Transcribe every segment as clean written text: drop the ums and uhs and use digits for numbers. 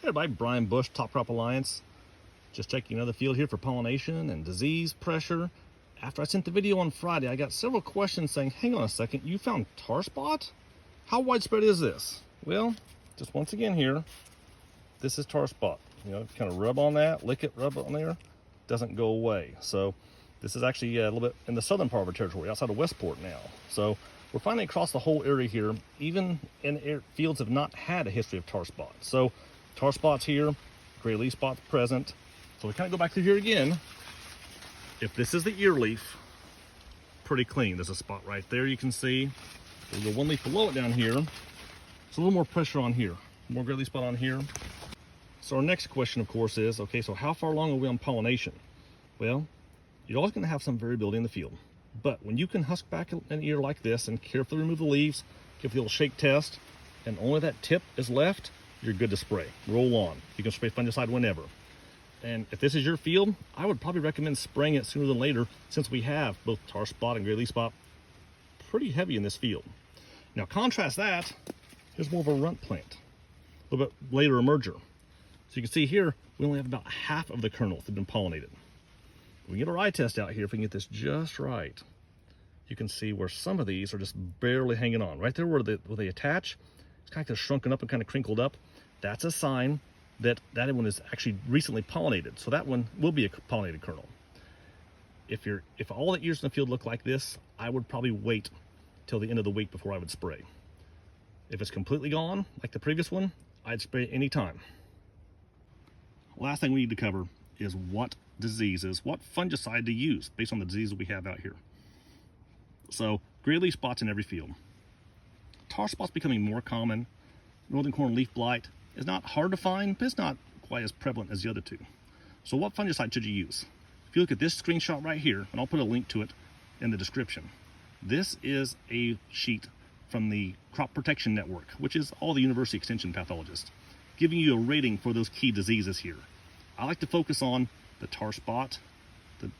Hey everybody, Brian Bush, Top Crop Alliance. Just checking another field here for pollination and disease pressure. After I sent the video on Friday, I got several questions saying, hang on a second, you found tar spot? How widespread is this? Well, just once again here, this is tar spot. You know, kind of rub on that, lick it, rub it on there, doesn't go away. So this is actually a little bit in the southern part of our territory, outside of Westport now. So we're finding across the whole area here, even in fields have not had a history of tar spots. So tar spots here, gray leaf spots present. So we kind of go back through here again. If this is the ear leaf, pretty clean. There's a spot right there you can see. We'll go one leaf below it down here. It's a little more pressure on here. More gray leaf spot on here. So our next question, of course, is, okay, so how far along are we on pollination? Well, you're always going to have some variability in the field. But when you can husk back an ear like this and carefully remove the leaves, give the little shake test, and only that tip is left, you're good to spray. Roll on. You can spray fungicide whenever. And if this is your field, I would probably recommend spraying it sooner than later, since we have both tar spot and gray leaf spot pretty heavy in this field. Now contrast that, here's more of a runt plant, a little bit later emerger. So you can see here, we only have about half of the kernels that have been pollinated. We can get our eye test out here if we can get this just right. You can see where some of these are just barely hanging on. Right there where they attach, it's kind of shrunken up and kind of crinkled up. That's a sign that that one is actually recently pollinated. So that one will be a pollinated kernel. If all the ears in the field look like this, I would probably wait till the end of the week before I would spray. If it's completely gone, like the previous one, I'd spray it anytime. Last thing we need to cover is what diseases, what fungicide to use based on the diseases we have out here. So gray leaf spots in every field. Tar spots becoming more common. Northern corn leaf blight is not hard to find, but it's not quite as prevalent as the other two. So what fungicide should you use? If you look at this screenshot right here, and I'll put a link to it in the description. This is a sheet from the Crop Protection Network, which is all the university extension pathologists, giving you a rating for those key diseases here. I like to focus on the tar spot,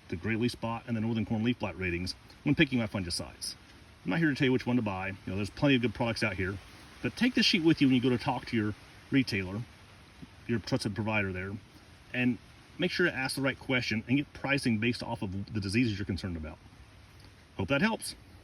the gray leaf spot, and the northern corn leaf blight ratings when picking my fungicides. I'm not here to tell you which one to buy. You know, there's plenty of good products out here, but take this sheet with you when you go to talk to your retailer, your trusted provider there, and make sure to ask the right question and get pricing based off of the diseases you're concerned about. Hope that helps.